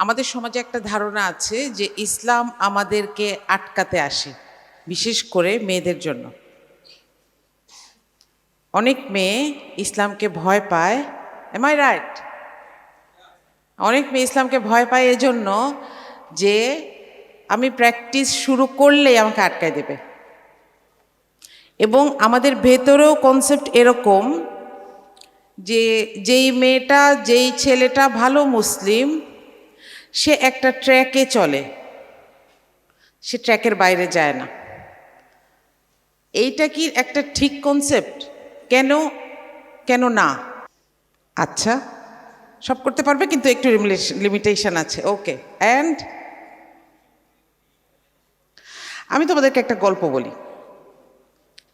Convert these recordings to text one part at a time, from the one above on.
আমাদের সমাজে একটা ধারণা আছে যে ইসলাম আমাদেরকে আটকাতে আসে, বিশেষ করে মেয়েদের জন্য। অনেক মেয়ে ইসলামকে ভয় পায়। Am I right? অনেক মেয়ে ইসলামকে ভয় পায় এজন্য যে আমি প্র্যাকটিস শুরু করলেই আমাকে আটকায় দেবে। এবং আমাদের ভেতরেও কনসেপ্ট এরকম যে যেই মেয়েটা, যেই ছেলেটা ভালো মুসলিম, সে একটা ট্র্যাকে চলে, সে ট্র্যাকের বাইরে যায় না। এইটা কি একটা ঠিক কনসেপ্ট? কেন কেন না? আচ্ছা, সব করতে পারবে কিন্তু একটু লিমিটেশন আছে। ওকে, অ্যান্ড আমি তোমাদেরকে একটা গল্প বলি।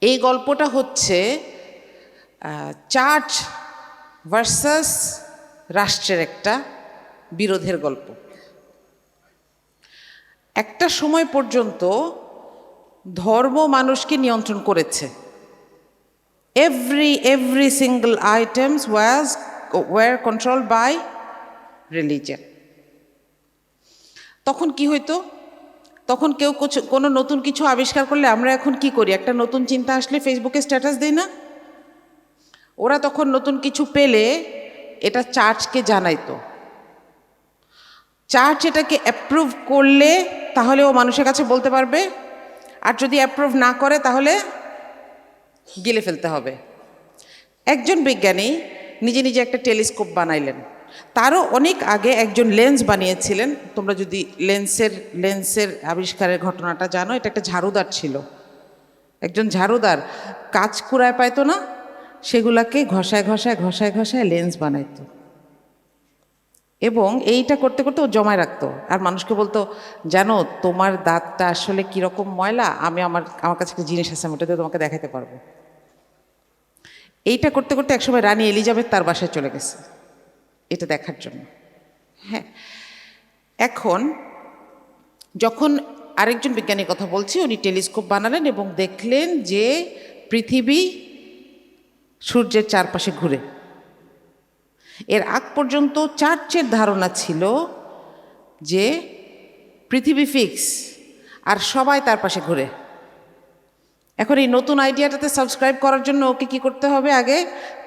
এই গল্পটা হচ্ছে চার্চ ভার্সাস রাষ্ট্রের একটা বিরোধের গল্প। একটা সময় পর্যন্ত ধর্ম মানুষকে নিয়ন্ত্রণ করেছে। every single items were controlled by religion. তখন কি হইতো? তখন কেউ কোনো নতুন কিছু আবিষ্কার করলে আমরা এখন কি করি? একটা নতুন চিন্তা আসলে ফেসবুকে স্ট্যাটাস দেই না? ওরা তখন নতুন কিছু পেলে এটা চার্চকে জানাইতো। চার্চ এটাকে অ্যাপ্রুভ করলে তাহলে ও মানুষের কাছে বলতে পারবে, আর যদি অ্যাপ্রুভ না করে তাহলে গিলে ফেলতে হবে। একজন বিজ্ঞানী নিজে নিজে একটা টেলিস্কোপ বানাইলেন। তারও অনেক আগে একজন লেন্স বানিয়েছিলেন। তোমরা যদি লেন্সের আবিষ্কারের ঘটনাটা জানো, এটা একটা ঝাড়ুদার ছিল। একজন ঝাড়ুদার কাঁচ কুড়ায় পাইতো না, সেগুলাকে ঘষায় ঘষায় ঘষায় ঘষায় লেন্স বানাইতো। এবং এইটা করতে করতে ও জমায় রাখতো, আর মানুষকে বলতো, জানো তোমার দাঁতটা আসলে কীরকম ময়লা, আমার কাছে একটা জিনিস আছে, আমি ওটাতে তোমাকে দেখাতে পারবো। এইটা করতে করতে একসময় রানী এলিজাবেথ তার বাসায় চলে গেছে এটা দেখার জন্য। হ্যাঁ, এখন যখন আরেকজন বিজ্ঞানীর কথা বলছি, উনি টেলিস্কোপ বানালেন এবং দেখলেন যে পৃথিবী সূর্যের চারপাশে ঘুরে। এর আগ পর্যন্ত চার্চের ধারণা ছিল যে পৃথিবী ফিক্স আর সবাই তার পাশে ঘুরে। এখন এই নতুন আইডিয়াটাতে সাবস্ক্রাইব করার জন্য ওকে কী করতে হবে? আগে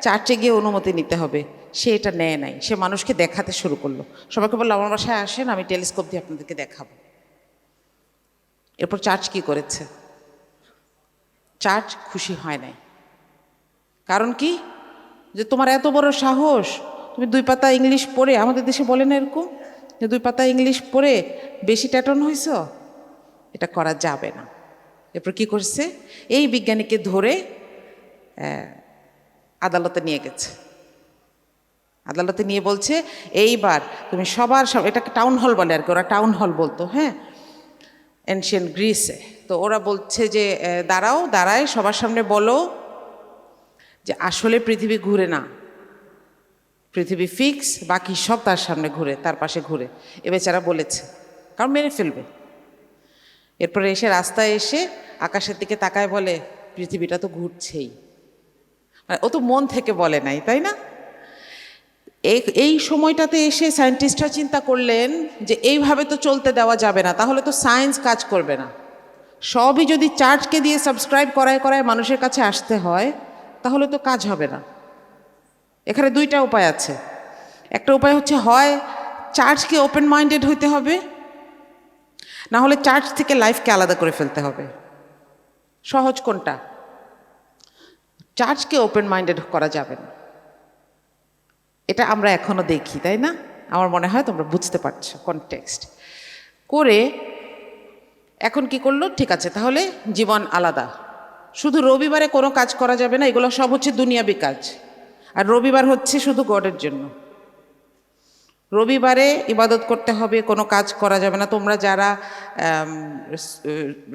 চার্চে গিয়ে অনুমতি নিতে হবে। সে এটা নেয় নাই, সে মানুষকে দেখাতে শুরু করলো। সবাইকে বললো, আমার বাসায় আসেন, আমি টেলিস্কোপ দিয়ে আপনাদেরকে দেখাবো। এরপর চার্চ কি করেছে? চার্চ খুশি হয় নাই। কারণ কি? যে তোমার এত বড় সাহস, তুমি 2 পাতা ইংলিশ পড়ে, আমাদের দেশে বলে না এরকম, যে 2 পাতা ইংলিশ পড়ে বেশি ট্যাটন হয়েছ, এটা করা যাবে না। এরপর কি করছে? এই বিজ্ঞানীকে ধরে আদালতে নিয়ে গেছে। আদালতে নিয়ে বলছে, এইবার তুমি এটাকে টাউন হল বলে আর কি, ওরা টাউন হল বলতো, হ্যাঁ, এনশিয়েন্ট গ্রিসে। তো ওরা বলছে যে দাঁড়ায় সবার সামনে বলো যে আসলে পৃথিবী ঘুরে না, পৃথিবী ফিক্স, বাকি সব তার সামনে ঘুরে, তার পাশে ঘুরে। এ বেচারা বলেছে, কারণ মেরে ফেলবে। এরপরে এসে রাস্তায় এসে আকাশের দিকে তাকায় বলে, পৃথিবীটা তো ঘুরছেই। মানে ও তো মন থেকে বলে নাই, তাই না? এই সময়টাতে এসে সায়েন্টিস্টরা চিন্তা করলেন যে এইভাবে তো চলতে দেওয়া যাবে না, তাহলে তো সায়েন্স কাজ করবে না। সবই যদি চার্চকে দিয়ে সাবস্ক্রাইব করায় করায় মানুষের কাছে আসতে হয়, তাহলে তো কাজ হবে না। এখানে 2টা উপায় আছে। একটা উপায় হচ্ছে, হয় চার্চকে ওপেন মাইন্ডেড হইতে হবে, না হলে চার্চ থেকে লাইফকে আলাদা করে ফেলতে হবে। সহজ কোনটা? চার্চকে ওপেন মাইন্ডেড করা যাবে না। এটা আমরা এখনো দেখি, তাই না? আমার মনে হয় তোমরা বুঝতে পারছো কনটেক্সট করে। এখন কি করলো? ঠিক আছে, তাহলে জীবন আলাদা। শুধু রবিবারে কোনো কাজ করা যাবে না, এগুলো সব হচ্ছে দুনিয়াবি কাজ। আর রবিবার হচ্ছে শুধু গডের জন্য। রবিবারে ইবাদত করতে হবে, কোনো কাজ করা যাবে না। তোমরা যারা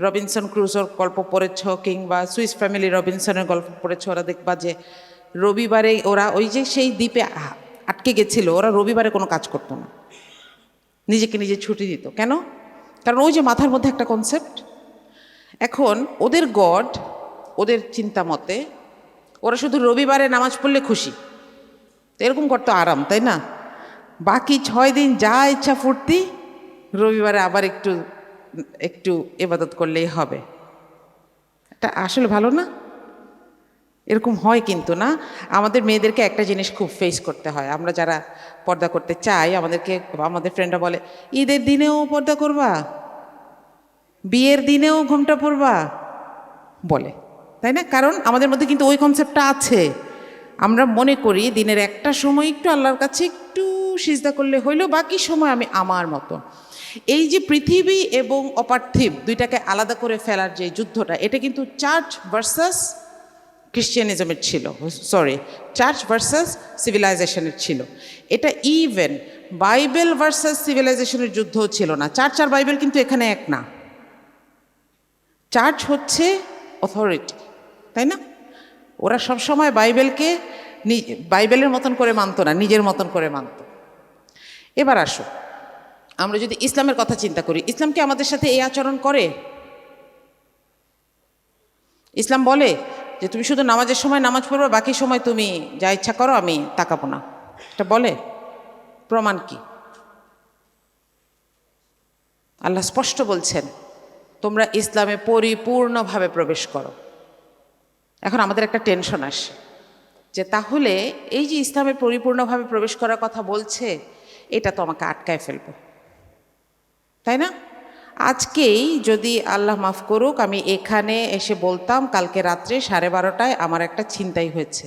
রবিনসন ক্রুজোর গল্প পড়েছ কিংবা সুইস ফ্যামিলি রবিনসনের গল্প পড়েছ, ওরা দেখবা যে রবিবারে ওরা ওই যে সেই দ্বীপে আটকে গেছিল, ওরা রবিবারে কোনো কাজ করতো না, নিজেকে নিজে ছুটি দিত। কেন? কারণ ওই যে মাথার মধ্যে একটা কনসেপ্ট। এখন ওদের গড, ওদের চিন্তা মতে ওরা শুধু রবিবারে নামাজ পড়লে খুশি। এরকম করতো আরাম, তাই না? বাকি 6 দিন যা ইচ্ছা ফুর্তি, রবিবারে আবার একটু একটু ইবাদত করলেই হবে। এটা আসলে ভালো না? এরকম হয় কিন্তু না। আমাদের মেয়েদেরকে একটা জিনিস খুব ফেস করতে হয়। আমরা যারা পর্দা করতে চাই, আমাদের ফ্রেন্ডরা বলে, ঈদের দিনেও পর্দা করবা, বিয়ের দিনেও ঘোমটা পরবা, বলে, তাই না? কারণ আমাদের মধ্যে কিন্তু ওই কনসেপ্টটা আছে। আমরা মনে করি দিনের একটা সময় একটু আল্লাহর কাছে একটু সিজদা করলে হইলো, বাকি সময় আমি আমার মতো। এই যে পৃথিবী এবং অপার্থিব দুইটাকে আলাদা করে ফেলার যে যুদ্ধটা, এটা কিন্তু চার্চ ভার্সাস খ্রিশ্চানিজমের ছিল, সরি, চার্চ ভার্সাস সিভিলাইজেশনের ছিল। এটা ইভেন বাইবেল ভার্সাস সিভিলাইজেশনের যুদ্ধও ছিল না। চার্চ আর বাইবেল কিন্তু এখানে এক না। চার্চ হচ্ছে অথরিটি, তাই না? ওরা সবসময় বাইবেলকে বাইবেলের মতন করে মানত না, নিজের মতন করে মানত। এবার আসো, আমরা যদি ইসলামের কথা চিন্তা করি, ইসলাম কি আমাদের সাথে এই আচরণ করে? ইসলাম বলে যে তুমি শুধু নামাজের সময় নামাজ পড়বে, বাকি সময় তুমি যা ইচ্ছা করো, আমি তাকাবো না? এটা বলে? প্রমাণ কি? আল্লাহ স্পষ্ট বলছেন, তোমরা ইসলামে পরিপূর্ণভাবে প্রবেশ করো। এখন আমাদের একটা টেনশন আসে যে তাহলে এই যে ইসলামে পরিপূর্ণভাবে প্রবেশ করার কথা বলছে, এটা তো আমাকে আটকায় ফেলবে, তাই না? আজকেই যদি আল্লাহ মাফ করুক আমি এখানে এসে বলতাম কালকে রাত্রে 12:30টায় আমার একটা ছিনতাই হয়েছে,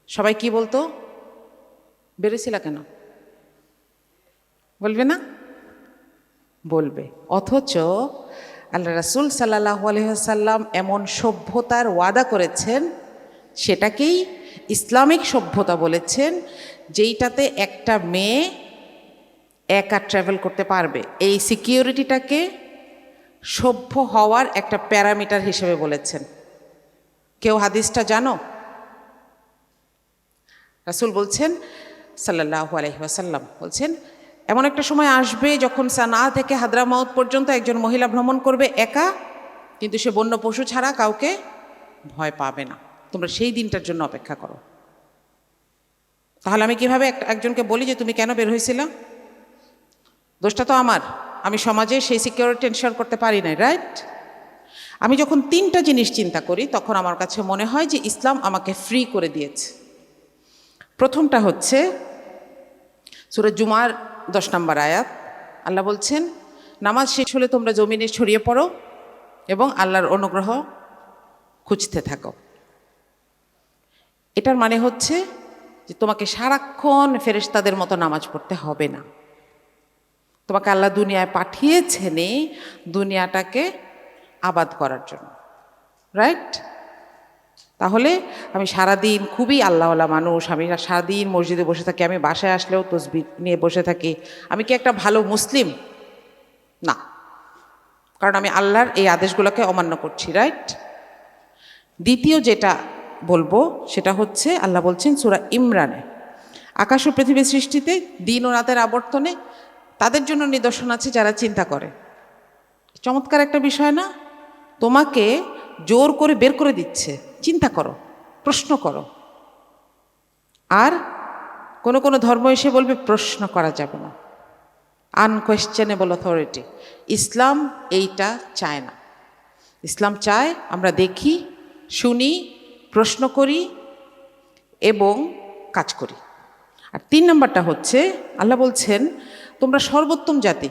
সবাই কি বলতো? বেরোছিলা কেন? বলবে না? বলবে। অথচ আল্লাহ রাসূল সাল্লাল্লাহু আলাইহি ওয়াসাল্লাম এমন সভ্যতার ওয়াদা করেছেন, সেটাকেই ইসলামিক সভ্যতা বলেছেন, যেইটাতে একটা মেয়ে একা ট্রাভেল করতে পারবে। এই সিকিউরিটিটাকে সভ্য হওয়ার একটা প্যারামিটার হিসেবে বলেছেন। কেউ হাদিসটা জানো? রাসূল বলছেন সাল্লাল্লাহু আলাইহি ওয়াসাল্লাম বলছেন, এমন একটা সময় আসবে যখন সানা থেকে হাদ্রামাউত পর্যন্ত একজন মহিলা ভ্রমণ করবে একা, কিন্তু সে বন্য পশু ছাড়া কাউকে ভয় পাবে না। তোমরা সেই দিনটার জন্য অপেক্ষা করো। তাহলে আমি কিভাবে একজনকে বলি যে তুমি কেন বের হয়েছিল? দোষটা তো আমার, আমি সমাজে সেই সিকিউরিটি এনশিওর করতে পারি নাই, রাইট? আমি যখন 3টা জিনিস চিন্তা করি, তখন আমার কাছে মনে হয় যে ইসলাম আমাকে ফ্রি করে দিয়েছে। প্রথমটা হচ্ছে সূরা জুমার 10 নম্বর আয়াত। আল্লাহ বলছেন, নামাজ শেষ হলে তোমরা জমিনে ছড়িয়ে পড়ো এবং আল্লাহর অনুগ্রহ খুঁজতে থাকো। এটার মানে হচ্ছে যে তোমাকে সারাক্ষণ ফেরেশতাদের মতো নামাজ পড়তে হবে না। তোমাকে আল্লাহ দুনিয়ায় পাঠিয়েছেনই দুনিয়াটাকে আবাদ করার জন্য, রাইট? তাহলে আমি সারাদিন খুবই আল্লাহওয়ালা মানুষ, আমি সারাদিন মসজিদে বসে থাকি, আমি বাসায় আসলেও তসবিহ নিয়ে বসে থাকি, আমি কি একটা ভালো মুসলিম? না, কারণ আমি আল্লাহর এই আদেশগুলোকে অমান্য করছি, রাইট? দ্বিতীয় যেটা বলবো সেটা হচ্ছে আল্লাহ বলছেন সূরা ইমরানে, আকাশ ও পৃথিবীর সৃষ্টিতে দিন ও রাতের আবর্তনে তাদের জন্য নিদর্শন আছে যারা চিন্তা করে। চমৎকার একটা বিষয় না? তোমাকে জোর করে বের করে দিচ্ছে, চিন্তা করো, প্রশ্ন করো। আর কোনো কোনো ধর্ম এসে বলবে প্রশ্ন করা যাবে না, আনকোয়েশ্চেনেবল অথরিটি। ইসলাম এইটা চায় না। ইসলাম চায় আমরা দেখি, শুনি, প্রশ্ন করি এবং কাজ করি। আর 3 নম্বরটা হচ্ছে আল্লাহ বলছেন তোমরা সর্বোত্তম জাতি,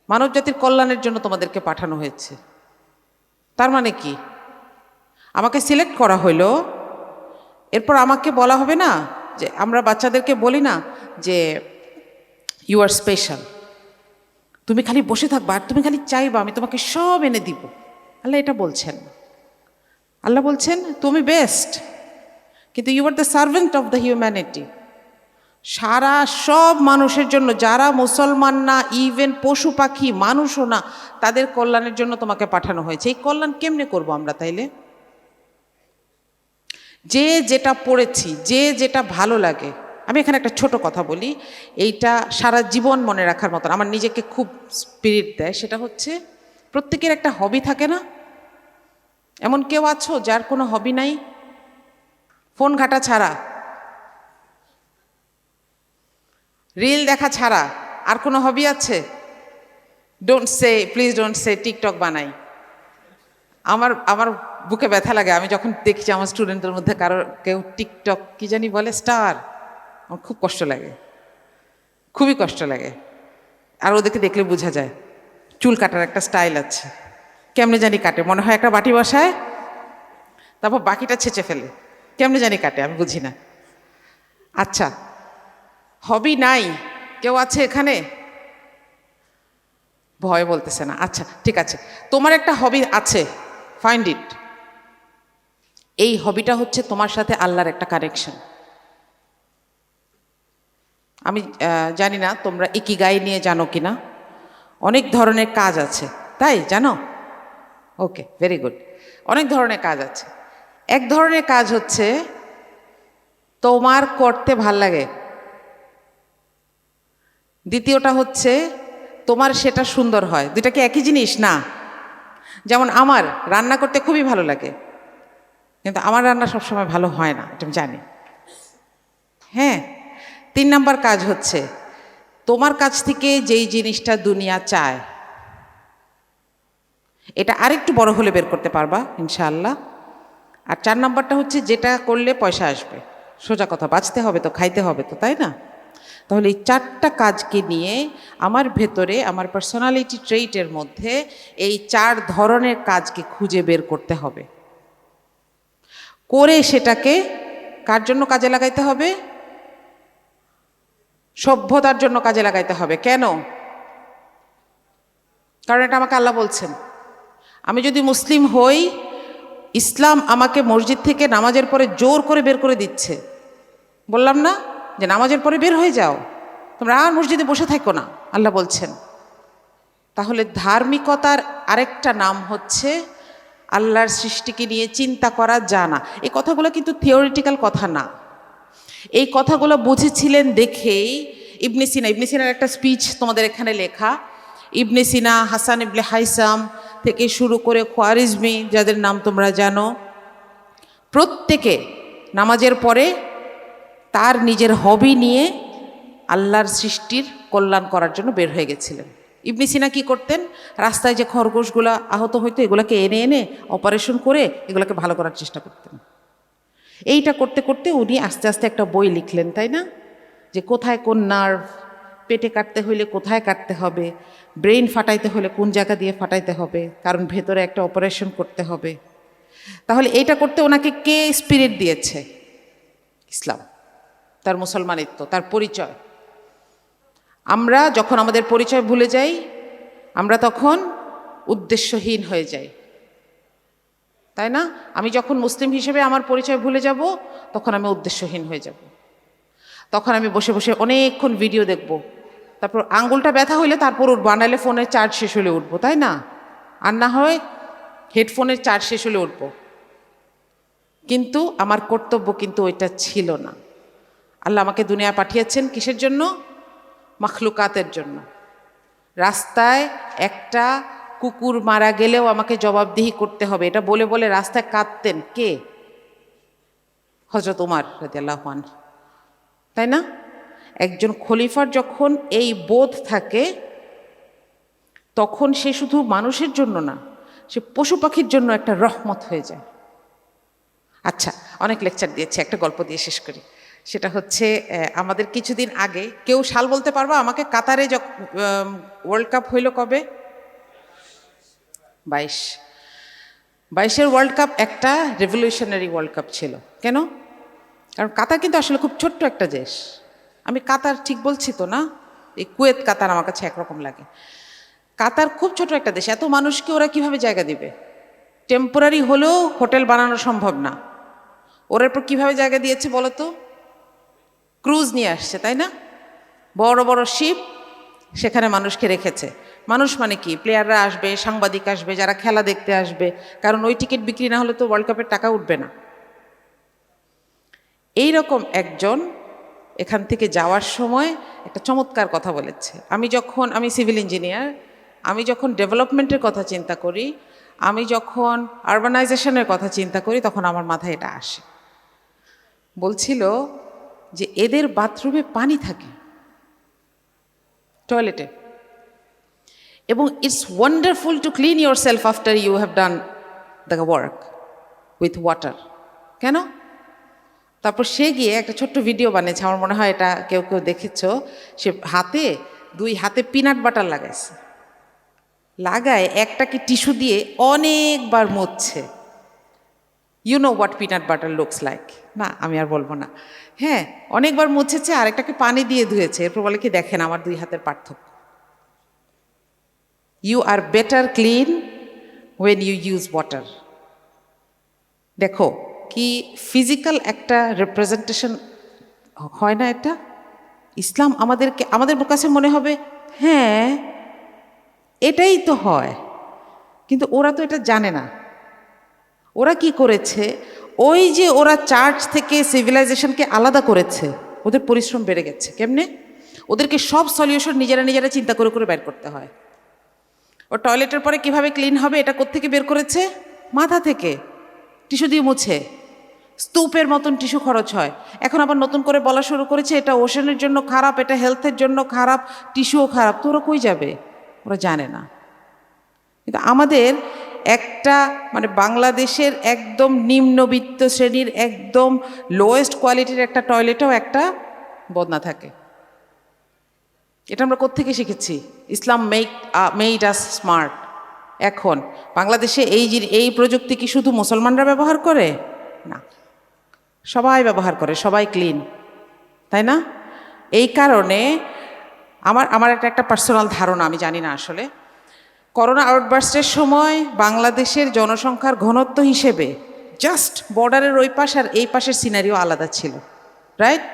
মানব জাতির কল্যাণের জন্য তোমাদেরকে পাঠানো হয়েছে। তার মানে কি? আমাকে সিলেক্ট করা হইলো, এরপর আমাকে বলা হবে না যে, আমরা বাচ্চাদেরকে বলি না যে ইউ আর স্পেশাল, তুমি খালি বসে থাকবা আর তুমি খালি চাইবা আমি তোমাকে সব এনে দিব। আল্লাহ এটা বলছেন না। আল্লাহ বলছেন তুমি বেস্ট, কিন্তু you are the servant of the humanity. সারা সব মানুষের জন্য, যারা মুসলমান না, ইভেন পশু পাখি মানুষও না, তাদের কল্যাণের জন্য তোমাকে পাঠানো হয়েছে। এই কল্যাণ কেমনে করব আমরা তাইলে? যে যেটা পড়েছি, যে যেটা ভালো লাগে। আমি এখানে একটা ছোট কথা বলি, এইটা সারা জীবন মনে রাখার মতন, আমার নিজেকে খুব স্পিরিট দেয়। সেটা হচ্ছে প্রত্যেকের একটা হবি থাকে না? এমন কেউ আছো যার কোনো হবি নাই? ফোন ঘাটা ছাড়া রিল দেখা ছাড়া আর কোনো হবি আছে? Don't say, please don't say TikTok বানাই। আমার আমার বুকে ব্যথা লাগে আমি যখন দেখছি আমার স্টুডেন্টদের মধ্যে কারো কেউ টিকটক কি জানি বলে স্টার, আমার খুব কষ্ট লাগে, খুবই কষ্ট লাগে। আর ওদেরকে দেখলে বোঝা যায় চুল কাটার একটা স্টাইল আছে, কেমনে জানি কাটে, মনে হয় একটা বাটি বসায় তারপর বাকিটা ছেঁচে ফেলে, কেমনে জানি কাটে, আমি বুঝি না। আচ্ছা, হবি নাই কেউ আছে এখানে? ভয় বলতেছে না, আচ্ছা ঠিক আছে, তোমার একটা হবি আছে, ফাইন্ড ইট। এই হবিটা হচ্ছে তোমার সাথে আল্লাহর একটা কানেকশন। আমি জানি না তোমরা ইকিগাই নিয়ে জানো কিনা, অনেক ধরনের কাজ আছে, তাই জানো? ওকে, ভেরি গুড। অনেক ধরনের কাজ আছে। এক ধরনের কাজ হচ্ছে তোমার করতে ভাল লাগে, দ্বিতীয়টা হচ্ছে তোমার সেটা সুন্দর হয়। দুইটা কি একই জিনিস না? যেমন আমার রান্না করতে খুবই ভালো লাগে, কিন্তু আমার রান্না সবসময় ভালো হয় না, এটা আমি জানি। হ্যাঁ, 3 নাম্বার কাজ হচ্ছে তোমার কাছ থেকে যেই জিনিসটা দুনিয়া চায়, এটা আরেকটু বড় হলে বের করতে পারবা ইনশাআল্লাহ। আর 4 নাম্বারটা হচ্ছে যেটা করলে পয়সা আসবে। সোজা কথা, বাঁচতে হবে তো, খাইতে হবে তো, তাই না? তাহলে এই 4টা কাজকে নিয়ে আমার ভেতরে, আমার পার্সোনালিটি ট্রেইটের মধ্যে এই 4 ধরনের কাজকে খুঁজে বের করতে হবে, করে সেটাকে কার জন্য কাজে লাগাইতে হবে? সভ্যতার জন্য কাজে লাগাইতে হবে। কেন? কারণ এটা আমাকে আল্লাহ বলছেন। আমি যদি মুসলিম হই, ইসলাম আমাকে মসজিদ থেকে নামাজের পরে জোর করে বের করে দিচ্ছে। বললাম না যে নামাজের পরে বের হয়ে যাও, তোমরা আর মসজিদে বসে থাকো না, আল্লাহ বলছেন। তাহলে ধার্মিকতার আরেকটা নাম হচ্ছে আল্লাহর সৃষ্টিকে নিয়ে চিন্তা করা, জানা। এই কথাগুলো কিন্তু থিওরিটিক্যাল কথা না, এই কথাগুলো বুঝেছিলেন দেখেই ইবনে সিনা, ইবনে সিনার একটা স্পিচ তোমাদের এখানে লেখা। ইবনে সিনা, হাসান ইবনে হাইসাম থেকে শুরু করে খোয়ারিজমি, যাদের নাম তোমরা জানো, প্রত্যেকে নামাজের পরে তার নিজের হবি নিয়ে আল্লাহর সৃষ্টির কল্যাণ করার জন্য বের হয়ে গেছিলেন। ইবনে সিনা কি করতেন? রাস্তায় যে খরগোশগুলো আহত হইতো এগুলোকে এনে এনে অপারেশন করে এগুলোকে ভালো করার চেষ্টা করতেন। এইটা করতে করতে উনি আস্তে আস্তে একটা বই লিখলেন, তাই না? যে কোথায় কোন নার্ভ, পেটে কাটতে হইলে কোথায় কাটতে হবে, ব্রেইন ফাটাইতে হলে কোন জায়গা দিয়ে ফাটাইতে হবে, কারণ ভেতরে একটা অপারেশন করতে হবে। তাহলে এইটা করতে ওনাকে কে স্পিরিট দিয়েছে? ইসলাম, তার মুসলমানিত্ব, তার পরিচয়। আমরা যখন আমাদের পরিচয় ভুলে যাই, আমরা তখন উদ্দেশ্যহীন হয়ে যাই, তাই না? আমি যখন মুসলিম হিসেবে আমার পরিচয় ভুলে যাব, তখন আমি উদ্দেশ্যহীন হয়ে যাব। তখন আমি বসে বসে অনেকক্ষণ ভিডিও দেখব, তারপর আঙ্গুলটা ব্যথা হইলে তারপর উঠবো, আনাইলে ফোনের চার্জ শেষ হলে উঠবো, তাই না? আর না হয় হেডফোনের চার্জ শেষ হলে উঠবো। কিন্তু আমার কর্তব্য কিন্তু ওইটা ছিল না। আল্লাহ আমাকে দুনিয়া পাঠিয়েছেন কিসের জন্য? মাখলুকাতের জন্য। রাস্তায় একটা কুকুর মারা গেলেও আমাকে জবাবদিহি করতে হবে, এটা বলে বলে রাস্তায় কাঁদতেন কে? হযরত ওমর রাদিয়াল্লাহু আনহু, তাই না? একজন খলিফার যখন এই বোধ থাকে, তখন সে শুধু মানুষের জন্য না, সে পশু পাখির জন্য একটা রহমত হয়ে যায়। আচ্ছা, অনেক লেকচার দিয়েছি, একটা গল্প দিয়ে শেষ করি। সেটা হচ্ছে আমাদের কিছুদিন আগে, কেউ সাল বলতে পারবা আমাকে? কাতারে ওয়ার্ল্ড কাপ হইল কবে? 22 ওয়ার্ল্ড কাপ একটা রেভলিউশনারি ওয়ার্ল্ড কাপ ছিল। কেন? কারণ কাতার কিন্তু আসলে খুব ছোট্ট একটা দেশ। আমি কাতার ঠিক বলছি তো না? এই কুয়েত কাতার আমার কাছে একরকম লাগে। কাতার খুব ছোট একটা দেশ, এত মানুষকে ওরা কিভাবে জায়গা দিবে? টেম্পোরারি হলেও হোটেল বানানো সম্ভব না। ওর এরপর কীভাবে জায়গা দিয়েছে বলো তো? ক্রুজ নিয়ে আসছে, তাই না? বড় বড় শিপ, সেখানে মানুষকে রেখেছে। মানুষ মানে কি? প্লেয়াররা আসবে, সাংবাদিক আসবে, যারা খেলা দেখতে আসবে, কারণ ওই টিকিট বিক্রি না হলে তো ওয়ার্ল্ড কাপের টাকা উঠবে না। এই রকম একজন এখান থেকে যাওয়ার সময় একটা চমৎকার কথা বলেছে। আমি সিভিল ইঞ্জিনিয়ার, আমি যখন ডেভেলপমেন্টের কথা চিন্তা করি, আমি যখন আরবানাইজেশনের কথা চিন্তা করি, তখন আমার মাথায় এটা আসে। বলছিল যে এদের বাথরুমে পানি থাকে, টয়লেটে। এবং it's wonderful to clean yourself after you have done the work with water. কেন? তারপর সে গিয়ে একটা ছোট্ট ভিডিও বানিয়েছে, আমার মনে হয় এটা কেউ কেউ দেখেছ। সে দুই হাতে পিনাট বাটার লাগাইছে, লাগায় একটাকে টিস্যু দিয়ে অনেকবার মুছছে। You know what peanut butter looks like, না আমি আর বলবো না। হ্যাঁ, অনেকবার মুছেছে, আরেকটাকে পানি দিয়ে ধুয়েছে। এরপর বলে কি, দেখেন আমার দুই হাতের পার্থক্য। You are better clean when you use water. দেখো কি ফিজিক্যাল একটা রিপ্রেজেন্টেশন হয় না এটা? ইসলাম আমাদের কাছে মনে হবে হ্যাঁ এটাই তো হয়, কিন্তু ওরা তো এটা জানে না। ওরা কি করেছে, ওই যে ওরা চার্চ থেকে সিভিলাইজেশনকে আলাদা করেছে, ওদের পরিশ্রম বেড়ে গেছে। কেমনে? ওদেরকে সব সলিউশন নিজেরা চিন্তা করে করে বের করতে হয়। ও টয়লেটের পরে কিভাবে ক্লিন হবে এটা কোত্থেকে বের করেছে? মাথা থেকে টিস্যু দিয়ে মুছে। স্তূপের মতন টিস্যু খরচ হয়। এখন আবার নতুন করে বলা শুরু করেছে এটা ওশনের জন্য খারাপ, এটা হেলথের জন্য খারাপ, টিস্যুও খারাপ। তো ওরা কই যাবে? ওরা জানে না। কিন্তু আমাদের একটা বাংলাদেশের একদম নিম্নবিত্ত শ্রেণীর একদম লোয়েস্ট কোয়ালিটির একটা টয়লেটেও একটা বদনা থাকে। এটা আমরা কোত্থেকে শিখেছি? ইসলাম মেড আস স্মার্ট। এখন বাংলাদেশে এই প্রযুক্তি কি শুধু মুসলমানরা ব্যবহার করে? না, সবাই ব্যবহার করে, সবাই ক্লিন, তাই না? এই কারণে আমার একটা পার্সোনাল ধারণা, আমি জানি না আসলে, করোনা আউটবার্স্টের সময় বাংলাদেশের জনসংখ্যার ঘনত্ব হিসেবে জাস্ট বর্ডারের ওই পাশ আর এই পাশের সিনারিও আলাদা ছিল, রাইট?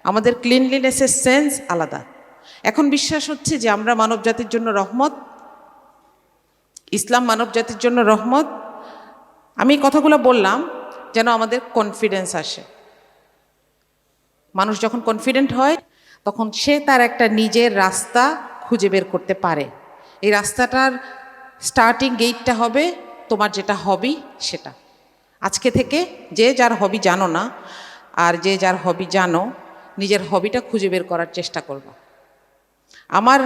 আমাদের ক্লিনলিনেসের সেন্স আলাদা। এখন বিশ্বাস হচ্ছে যে আমরা মানব জাতির জন্য রহমত, ইসলাম মানব জাতির জন্য রহমত। আমি কথাগুলো বললাম যেন আমাদের কনফিডেন্স আসে। মানুষ যখন কনফিডেন্ট হয় তখন সে তার একটা নিজের রাস্তা খুঁজে বের করতে পারে। এই রাস্তাটার স্টার্টিং গেটটা হবে তোমার যেটা হবি সেটা। আজকে থেকে যে যার হবি জানো না, আর যে যার হবি জানো, নিজের হবিটা খুঁজে বের করার চেষ্টা করবা। আমার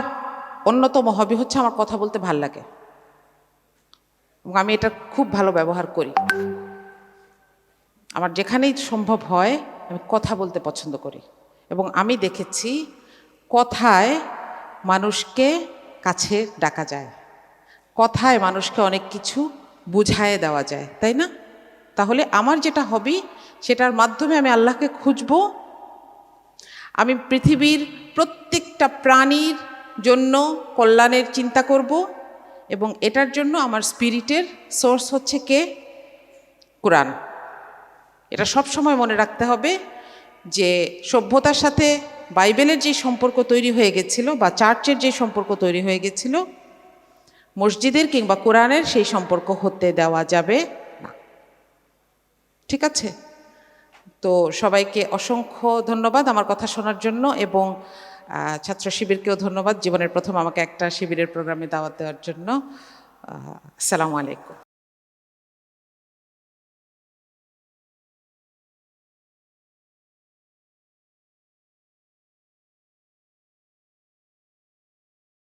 অন্যতম হবি হচ্ছে আমার কথা বলতে ভাল লাগে, এবং আমি এটা খুব ভালো ব্যবহার করি। আমার যেখানেই সম্ভব হয় আমি কথা বলতে পছন্দ করি, এবং আমি দেখেছি কথায় মানুষকে কাছে ডাকা যায়, কথায় মানুষকে অনেক কিছু বুঝায় দেওয়া যায়, তাই না? তাহলে আমার যেটা হবি সেটার মাধ্যমে আমি আল্লাহকে খুঁজব। আমি পৃথিবীর প্রত্যেকটা প্রাণীর জন্য কল্যাণের চিন্তা করব, এবং এটার জন্য আমার স্পিরিটের সোর্স হচ্ছে কে? কোরআন। এটা সব সময় মনে রাখতে হবে যে সভ্যতার সাথে বাইবেলের যে সম্পর্ক তৈরি হয়ে গেছিল বা চার্চের যে সম্পর্ক তৈরি হয়ে গেছিল, মসজিদের কিংবা কোরআনের সেই সম্পর্ক হতে দেওয়া যাবে না। ঠিক আছে? তো সবাইকে অসংখ্য ধন্যবাদ আমার কথা শোনার জন্য, এবং ছাত্র শিবিরকেও ধন্যবাদ জীবনের প্রথম আমাকে একটা শিবিরের প্রোগ্রামে দাওয়াত দেওয়ার জন্য। আসসালামু আলাইকুম।